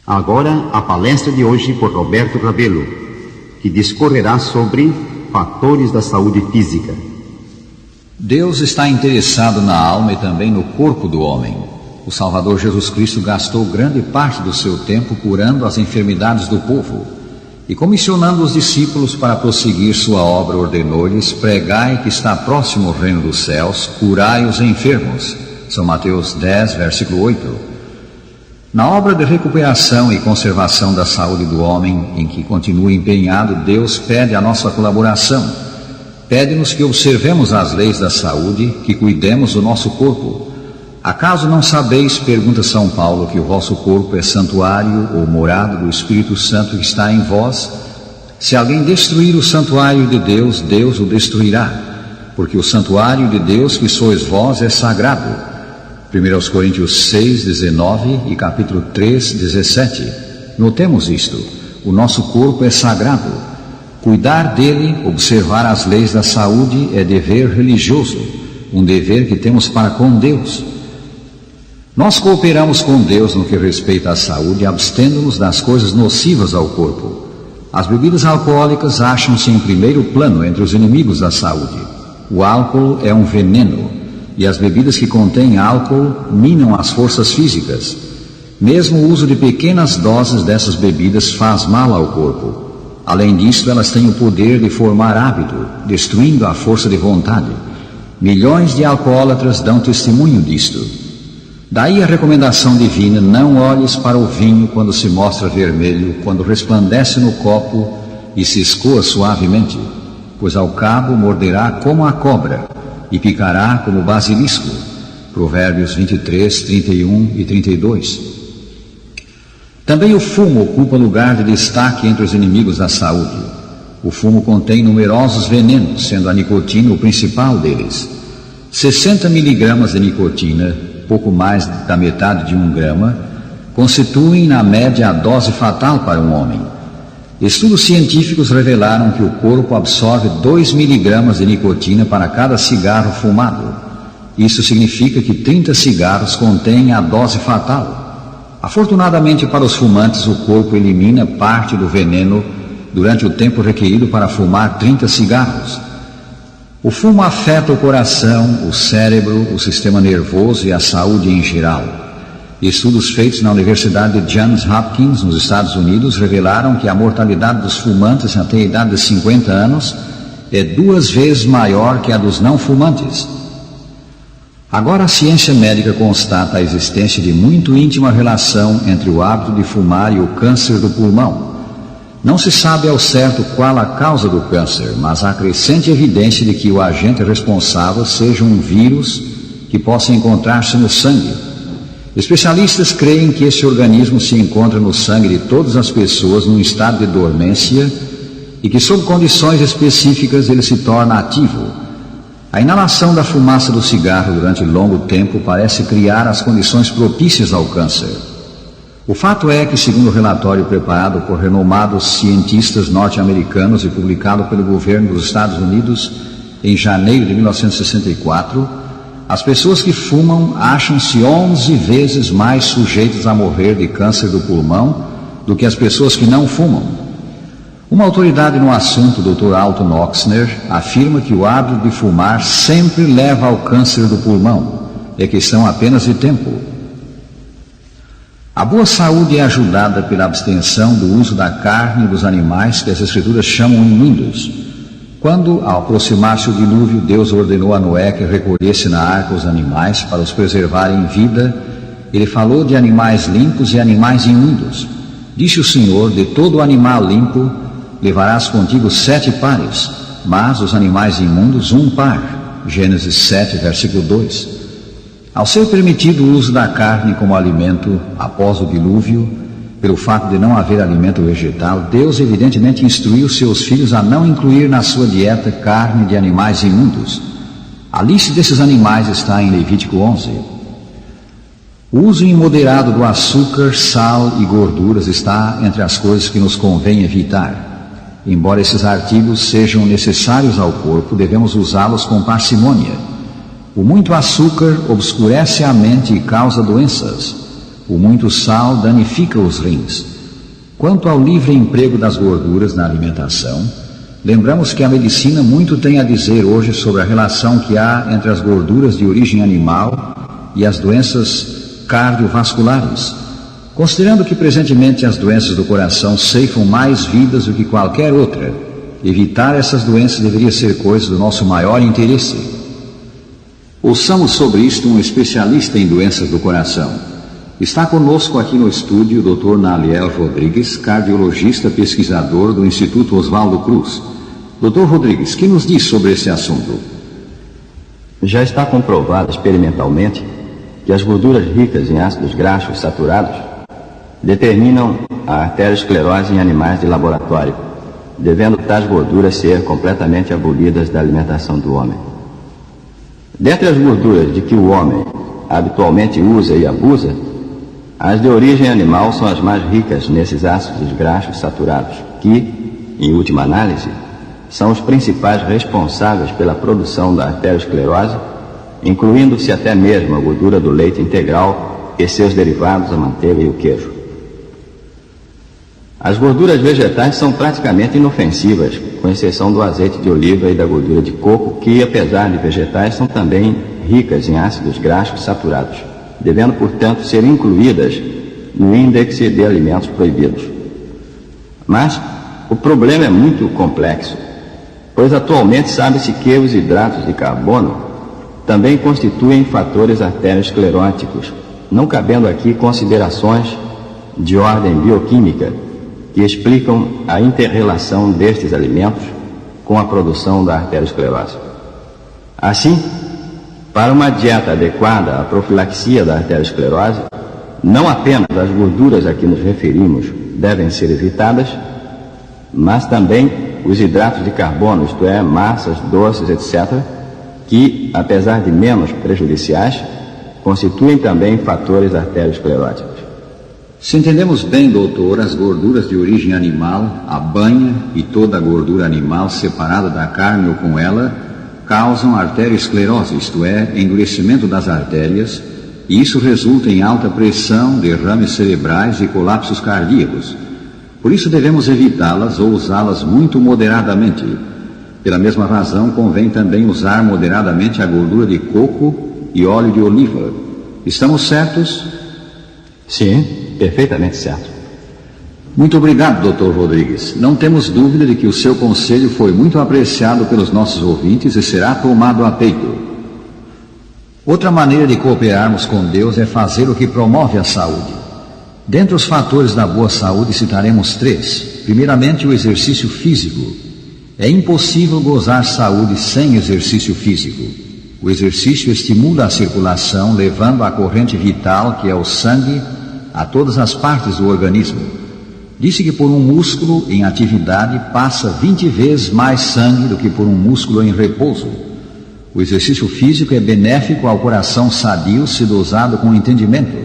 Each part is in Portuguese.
Agora, a palestra de hoje por Roberto Rabelo, que discorrerá sobre fatores da saúde física. Deus está interessado na alma e também no corpo do homem. O Salvador Jesus Cristo gastou grande parte do seu tempo curando as enfermidades do povo. E comissionando os discípulos para prosseguir sua obra, ordenou-lhes: pregai que está próximo o reino dos céus, curai os enfermos. São Mateus 10, versículo 8. Na obra de recuperação e conservação da saúde do homem, em que continua empenhado, Deus pede a nossa colaboração. Pede-nos que observemos as leis da saúde, que cuidemos do nosso corpo. Acaso não sabeis, pergunta São Paulo, que o vosso corpo é santuário ou morada do Espírito Santo que está em vós? Se alguém destruir o santuário de Deus, Deus o destruirá, porque o santuário de Deus que sois vós é sagrado. 1 Coríntios 6, 19 e capítulo 3, 17. Notemos isto: o nosso corpo é sagrado. Cuidar dele, observar as leis da saúde é dever religioso, um dever que temos para com Deus. Nós cooperamos com Deus no que respeita à saúde, abstendo-nos das coisas nocivas ao corpo. As bebidas alcoólicas acham-se em primeiro plano entre os inimigos da saúde. O álcool é um veneno, e as bebidas que contêm álcool minam as forças físicas. Mesmo o uso de pequenas doses dessas bebidas faz mal ao corpo. Além disso, elas têm o poder de formar hábito, destruindo a força de vontade. Milhões de alcoólatras dão testemunho disto. Daí a recomendação divina: não olhes para o vinho quando se mostra vermelho, quando resplandece no copo e se escoa suavemente, pois ao cabo morderá como a cobra e picará como o basilisco. Provérbios 23, 31 e 32. Também o fumo ocupa lugar de destaque entre os inimigos da saúde. O fumo contém numerosos venenos, sendo a nicotina o principal deles. 60 miligramas de nicotina, pouco mais da metade de 1 grama, constituem na média a dose fatal para um homem. Estudos científicos revelaram que o corpo absorve 2 miligramas de nicotina para cada cigarro fumado. Isso significa que 30 cigarros contêm a dose fatal. Afortunadamente para os fumantes, o corpo elimina parte do veneno durante o tempo requerido para fumar 30 cigarros. O fumo afeta o coração, o cérebro, o sistema nervoso e a saúde em geral. Estudos feitos na Universidade de Johns Hopkins, nos Estados Unidos, revelaram que a mortalidade dos fumantes até a idade de 50 anos é 2 vezes maior que a dos não fumantes. Agora a ciência médica constata a existência de muito íntima relação entre o hábito de fumar e o câncer do pulmão. Não se sabe ao certo qual a causa do câncer, mas há crescente evidência de que o agente responsável seja um vírus que possa encontrar-se no sangue. Especialistas creem que esse organismo se encontra no sangue de todas as pessoas num estado de dormência e que, sob condições específicas, ele se torna ativo. A inalação da fumaça do cigarro durante longo tempo parece criar as condições propícias ao câncer. O fato é que, segundo o relatório preparado por renomados cientistas norte-americanos e publicado pelo governo dos Estados Unidos em janeiro de 1964, as pessoas que fumam acham-se 11 vezes mais sujeitas a morrer de câncer do pulmão do que as pessoas que não fumam. Uma autoridade no assunto, o Dr. Alton Oxner, afirma que o hábito de fumar sempre leva ao câncer do pulmão. É questão apenas de tempo. A boa saúde é ajudada pela abstenção do uso da carne dos animais que as Escrituras chamam imundos. Quando, ao aproximar-se o dilúvio, Deus ordenou a Noé que recolhesse na arca os animais para os preservar em vida, ele falou de animais limpos e animais imundos. Disse o Senhor: de todo animal limpo levarás contigo 7 pares, mas os animais imundos 1 par. Gênesis 7, versículo 2. Ao ser permitido o uso da carne como alimento após o dilúvio, pelo fato de não haver alimento vegetal, Deus evidentemente instruiu seus filhos a não incluir na sua dieta carne de animais imundos. A lista desses animais está em Levítico 11. O uso imoderado do açúcar, sal e gorduras está entre as coisas que nos convém evitar. Embora esses artigos sejam necessários ao corpo, devemos usá-los com parcimônia. O muito açúcar obscurece a mente e causa doenças. O muito sal danifica os rins. Quanto ao livre emprego das gorduras na alimentação, lembramos que a medicina muito tem a dizer hoje sobre a relação que há entre as gorduras de origem animal e as doenças cardiovasculares. Considerando que presentemente as doenças do coração ceifam mais vidas do que qualquer outra, evitar essas doenças deveria ser coisa do nosso maior interesse. Ouçamos sobre isto um especialista em doenças do coração. Está conosco aqui no estúdio o Dr. Naliel Rodrigues, cardiologista pesquisador do Instituto Oswaldo Cruz. Dr. Rodrigues, que nos diz sobre esse assunto? Já está comprovado experimentalmente que as gorduras ricas em ácidos graxos saturados determinam a arteriosclerose em animais de laboratório, devendo tais gorduras ser completamente abolidas da alimentação do homem. Dentre as gorduras de que o homem habitualmente usa e abusa, as de origem animal são as mais ricas nesses ácidos graxos saturados, que, em última análise, são os principais responsáveis pela produção da arteriosclerose, incluindo-se até mesmo a gordura do leite integral e seus derivados, a manteiga e o queijo. As gorduras vegetais são praticamente inofensivas, com exceção do azeite de oliva e da gordura de coco, que, apesar de vegetais, são também ricas em ácidos graxos saturados, devendo, portanto, ser incluídas no índice de alimentos proibidos. Mas o problema é muito complexo, pois atualmente sabe-se que os hidratos de carbono também constituem fatores arterioscleróticos, não cabendo aqui considerações de ordem bioquímica que explicam a inter-relação destes alimentos com a produção da arteriosclerose. Assim, para uma dieta adequada à profilaxia da arteriosclerose, não apenas as gorduras a que nos referimos devem ser evitadas, mas também os hidratos de carbono, isto é, massas, doces, etc., que, apesar de menos prejudiciais, constituem também fatores arterioscleróticos. Se entendemos bem, doutor, as gorduras de origem animal, a banha e toda a gordura animal separada da carne ou com ela, causam arteriosclerose, isto é, endurecimento das artérias, e isso resulta em alta pressão, derrames cerebrais e colapsos cardíacos. Por isso devemos evitá-las ou usá-las muito moderadamente. Pela mesma razão, convém também usar moderadamente a gordura de coco e óleo de oliva. Estamos certos? Sim, perfeitamente certo. Muito obrigado, Dr. Rodrigues. Não temos dúvida de que o seu conselho foi muito apreciado pelos nossos ouvintes e será tomado a peito. Outra maneira de cooperarmos com Deus é fazer o que promove a saúde. Dentre os fatores da boa saúde citaremos 3. Primeiramente, o exercício físico. É impossível gozar saúde sem exercício físico. O exercício estimula a circulação, levando a corrente vital, que é o sangue, a todas as partes do organismo. Disse que por um músculo em atividade passa 20 vezes mais sangue do que por um músculo em repouso. O exercício físico é benéfico ao coração sadio se dosado com entendimento.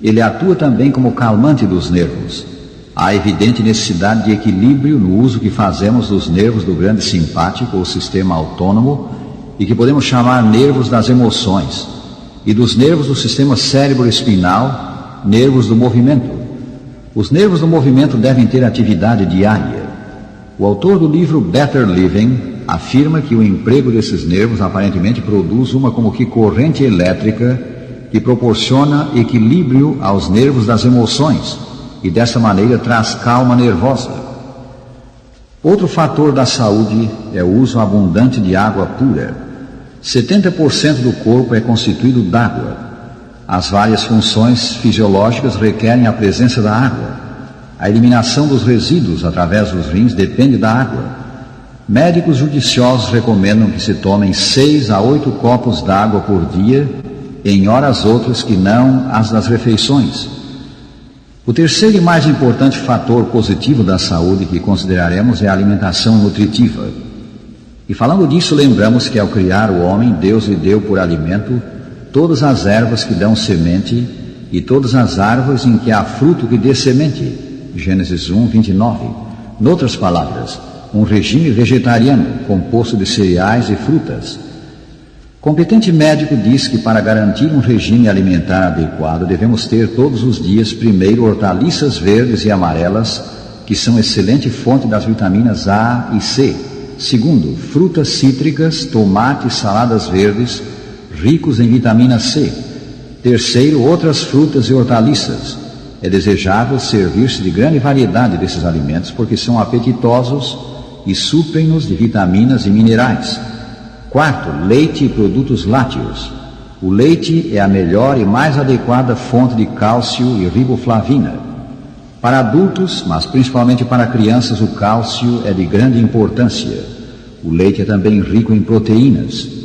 Ele atua também como calmante dos nervos. Há evidente necessidade de equilíbrio no uso que fazemos dos nervos do grande simpático ou sistema autônomo e que podemos chamar nervos das emoções, e dos nervos do sistema cérebro-espinal, nervos do movimento. Os nervos do movimento devem ter atividade diária. O autor do livro Better Living afirma que o emprego desses nervos aparentemente produz uma como que corrente elétrica que proporciona equilíbrio aos nervos das emoções e dessa maneira traz calma nervosa. Outro fator da saúde é o uso abundante de água pura. 70% do corpo é constituído d'água. As várias funções fisiológicas requerem a presença da água. A eliminação dos resíduos através dos rins depende da água. Médicos judiciosos recomendam que se tomem 6 a 8 copos d'água por dia, em horas outras que não as das refeições. O terceiro e mais importante fator positivo da saúde que consideraremos é a alimentação nutritiva. E falando disso, lembramos que ao criar o homem, Deus lhe deu por alimento todas as ervas que dão semente e todas as árvores em que há fruto que dê semente. Gênesis 1, 29. Noutras palavras, um regime vegetariano composto de cereais e frutas. Competente médico diz que para garantir um regime alimentar adequado devemos ter todos os dias, primeiro, hortaliças verdes e amarelas, que são excelente fonte das vitaminas A e C. Segundo, frutas cítricas, tomates, saladas verdes, ricos em vitamina C. Terceiro, outras frutas e hortaliças. É desejável servir-se de grande variedade desses alimentos porque são apetitosos e suprem-nos de vitaminas e minerais. Quarto, leite e produtos lácteos. O leite é a melhor e mais adequada fonte de cálcio e riboflavina. Para adultos, mas principalmente para crianças, o cálcio é de grande importância. O leite é também rico em proteínas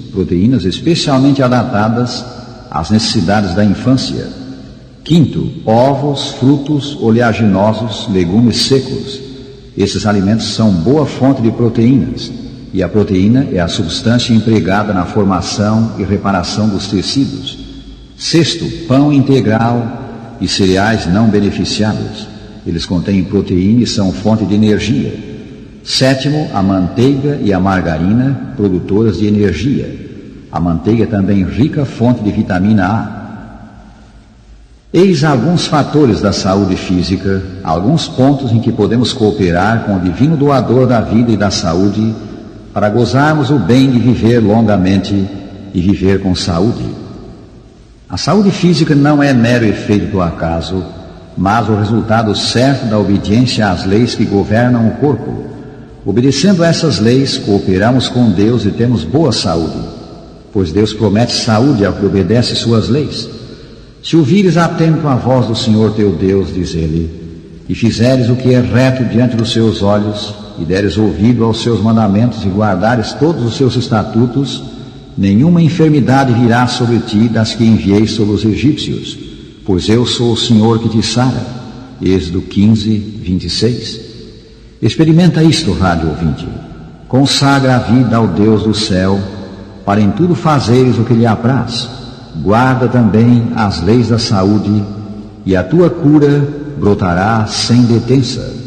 especialmente adaptadas às necessidades da infância. Quinto, ovos, frutos oleaginosos, legumes secos. Esses alimentos são boa fonte de proteínas, e a proteína é a substância empregada na formação e reparação dos tecidos. Sexto, pão integral e cereais não beneficiados. Eles contêm proteína e são fonte de energia. Sétimo, a manteiga e a margarina, produtoras de energia. A manteiga é também rica fonte de vitamina A. Eis alguns fatores da saúde física, alguns pontos em que podemos cooperar com o divino doador da vida e da saúde para gozarmos o bem de viver longamente e viver com saúde. A saúde física não é mero efeito do acaso, mas o resultado certo da obediência às leis que governam o corpo. Obedecendo a essas leis, cooperamos com Deus e temos boa saúde, pois Deus promete saúde ao que obedece suas leis. Se ouvires atento a voz do Senhor teu Deus, diz ele, e fizeres o que é reto diante dos seus olhos, e deres ouvido aos seus mandamentos e guardares todos os seus estatutos, nenhuma enfermidade virá sobre ti das que enviei sobre os egípcios, pois eu sou o Senhor que te sara. Êxodo 15, 26. Experimenta isto, rádio ouvinte. Consagra a vida ao Deus do céu, para em tudo fazeres o que lhe apraz. Guarda também as leis da saúde, e a tua cura brotará sem detença.